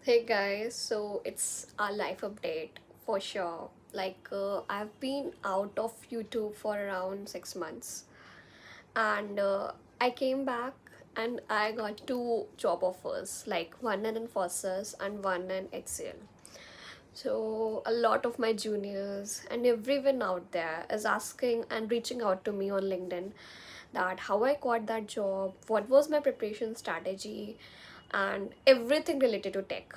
Hey guys, so it's our life update for sure. I've been out of YouTube for around 6 months, and I came back and I got two job offers, like one in Infosys and one in HCL. So, a lot of my juniors and everyone out there is asking and reaching out to me on LinkedIn that how I got that job, what was my preparation strategy, and everything related to tech.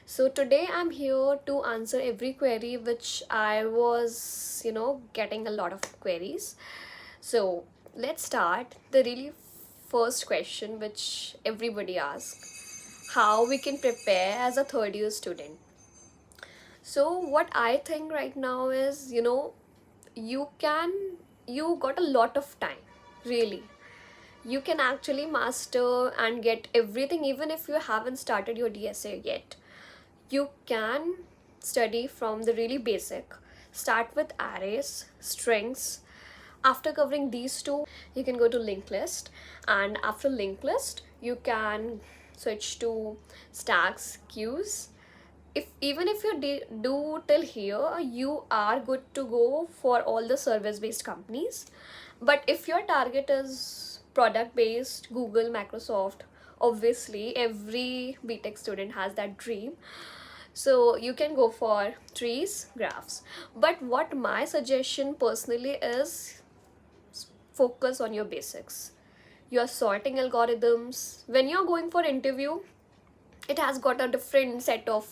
So today I'm here to answer every query which I was, getting a lot of queries. So let's start. The really first question which everybody asks, how we can prepare as a third year student. So what I think right now is, you can you got a lot of time, really. You can actually master and get everything even if you haven't started your DSA yet. You can study from the really basic. Start with arrays, strings. After covering these two, you can go to linked list, and after linked list, you can switch to stacks, queues. If even if you do till here, you are good to go for all the service based companies. But if your target is product based, Google, Microsoft, obviously every BTech student has that dream, so you can go for trees, graphs. But what my suggestion personally is, focus on your basics. You're sorting algorithms. When you're going for interview, it has got a different set of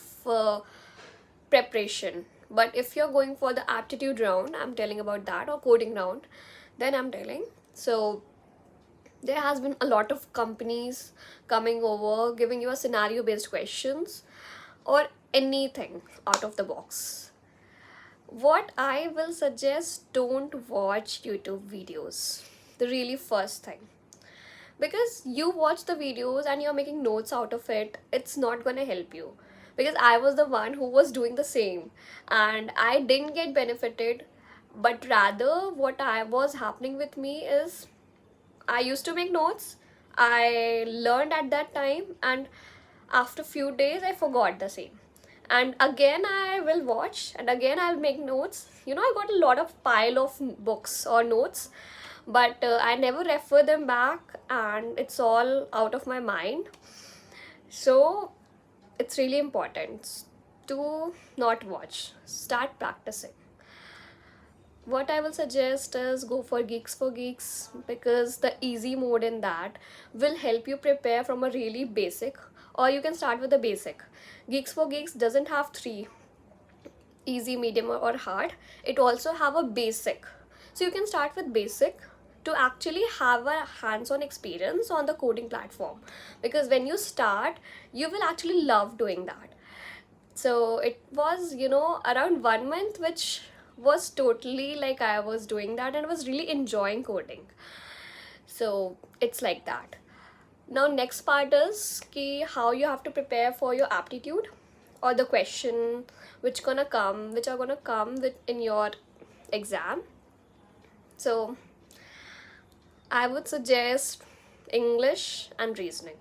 preparation. But if you're going for the aptitude round, I'm telling about that, or coding round, then I'm telling. So there has been a lot of companies coming over giving you a scenario based questions or anything out of the box. What I will suggest, don't watch YouTube videos. The really first thing. Because you watch the videos and you're making notes out of it, it's not gonna help you. Because I was the one who was doing the same and I didn't get benefited, but rather what I was happening with me is I used to make notes. I learned at that time, and after few days I forgot the same. And again I will watch and again I'll make notes. I got a lot of pile of books or notes, but I never refer them back and it's all out of my mind. So it's really important to not watch. Start practicing. What I will suggest is go for Geeks for Geeks, because the easy mode in that will help you prepare from a really basic, or you can start with the basic. Geeks for Geeks doesn't have three, easy, medium, or hard. It also have a basic. So you can start with basic to actually have a hands-on experience on the coding platform, because when you start, you will actually love doing that. So it was, around 1 month, which was totally like I was doing that and was really enjoying coding. So it's like that. Now next part is ki how you have to prepare for your aptitude, or the question which are gonna come with in your exam. So I would suggest English and reasoning.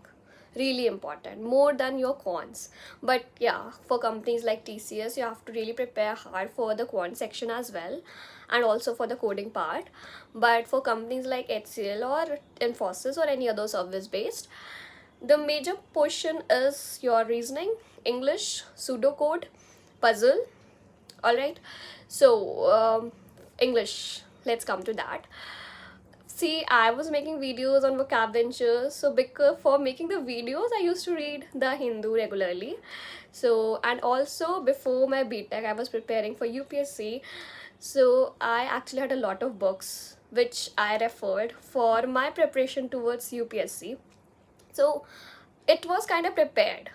Really important, more than your quants. But yeah, for companies like TCS, you have to really prepare hard for the quant section as well, and also for the coding part. But for companies like HCL or Infosys or any other service based, the major portion is your reasoning, English, pseudocode, puzzle. All right. So English. Let's come to that. See, I was making videos on vocab ventures, so because for making the videos, I used to read the Hindu regularly. So, and also before my BTech, I was preparing for UPSC. So I actually had a lot of books which I referred for my preparation towards UPSC. So it was kind of prepared,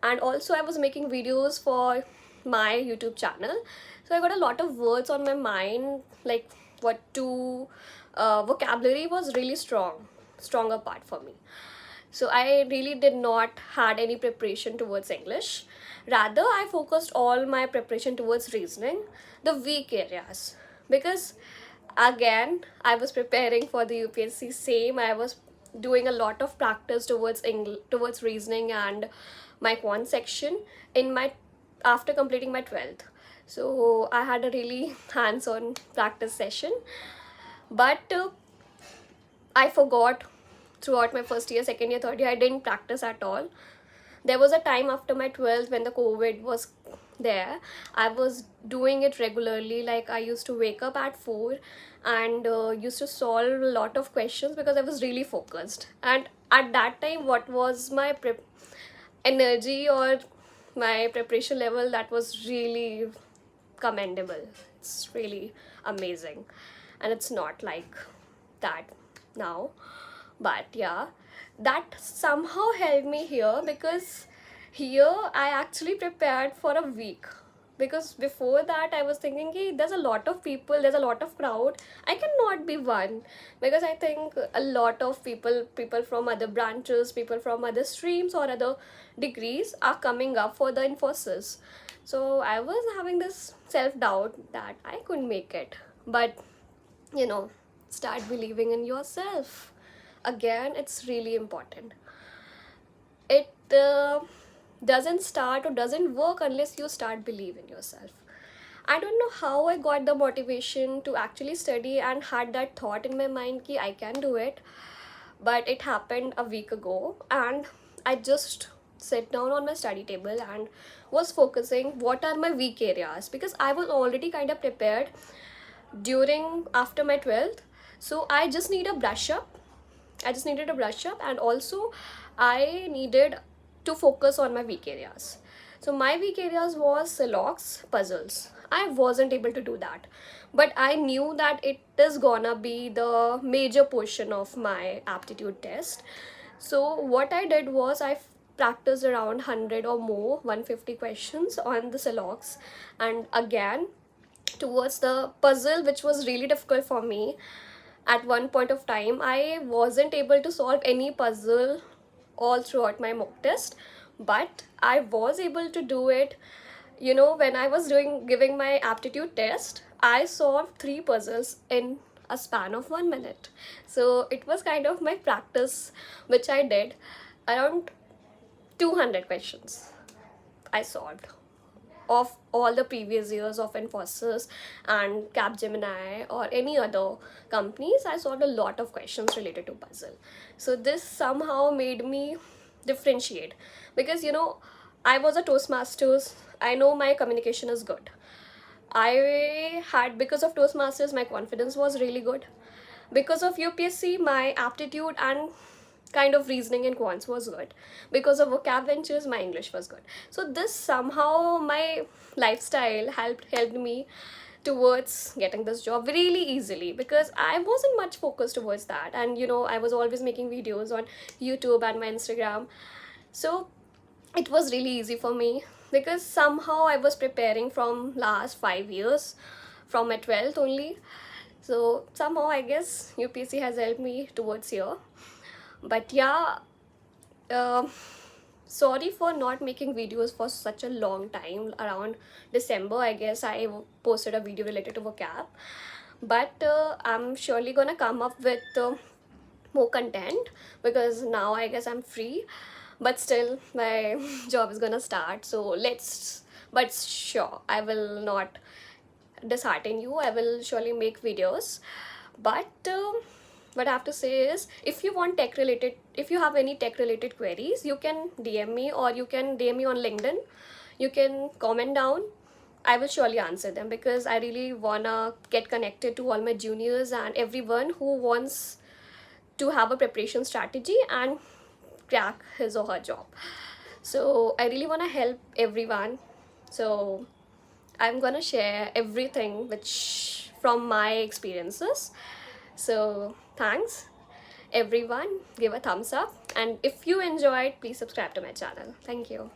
and also I was making videos for my YouTube channel, so I got a lot of words on my mind, like what to vocabulary was really stronger part for me. So I really did not had any preparation towards English. Rather, I focused all my preparation towards reasoning, the weak areas. Because again, I was preparing for the UPSC, same I was doing a lot of practice towards reasoning and my quant section in my after completing my 12th. So I had a really hands-on practice session, but I forgot throughout my first year, second year, third year. I didn't practice at all. There was a time after my 12th when the COVID was there. I was doing it regularly. Like, I used to wake up at 4 and used to solve a lot of questions because I was really focused. And at that time, what was my energy or my preparation level, that was really commendable. It's really amazing. And it's not like that now. But yeah, that somehow helped me here, because here I actually prepared for a week. Because before that I was thinking, hey, there's a lot of people, there's a lot of crowd, I cannot be one. Because I think a lot of people from other branches, people from other streams or other degrees are coming up for the Infosys. So I was having this self-doubt that I couldn't make it. But start believing in yourself. Again, it's really important. It doesn't start or doesn't work unless you start believing yourself. I don't know how I got the motivation to actually study and had that thought in my mind ki I can do it. But it happened a week ago, and I just sat down on my study table and was focusing what are my weak areas, because I was already kind of prepared during after my 12th. So I just need a brush up. I just needed a brush up, and also I needed to focus on my weak areas. So my weak areas was Celox puzzles. I wasn't able to do that, but I knew that it is gonna be the major portion of my aptitude test. So what I did was I practiced around 100 or more 150 questions on the Celox, and again towards the puzzle, which was really difficult for me. At one point of time, I wasn't able to solve any puzzle all throughout my mock test, but I was able to do it. When I was giving my aptitude test, I solved 3 puzzles in a span of 1 minute. So it was kind of my practice, which I did. Around 200 questions I solved of all the previous years of Infosys and Capgemini or any other companies. I solved a lot of questions related to puzzle. So this somehow made me differentiate, because I was a Toastmasters. I know my communication is good. I had, because of Toastmasters, my confidence was really good. Because of UPSC, my aptitude and kind of reasoning and quants was good. Because of vocab ventures, my English was good. So this somehow, my lifestyle helped me towards getting this job really easily, because I wasn't much focused towards that. And I was always making videos on YouTube and my Instagram. So it was really easy for me, because somehow I was preparing from last 5 years, from my 12th only. So somehow I guess UPSC has helped me towards here. But yeah, uh, sorry for not making videos for such a long time. Around December, I guess, I posted a video related to vocab. But I'm surely gonna come up with more content, because now I guess I'm free. But still, my job is gonna start. So but sure, I will not dishearten you. I will surely make videos. But what I have to say is, if you have any tech related queries, you can DM me, or you can DM me on LinkedIn. You can comment down. I will surely answer them, because I really wanna get connected to all my juniors and everyone who wants to have a preparation strategy and crack his or her job. So I really wanna help everyone. So I'm gonna share everything which from my experiences. So thanks everyone, give a thumbs up, and if you enjoyed, please subscribe to my channel. Thank you.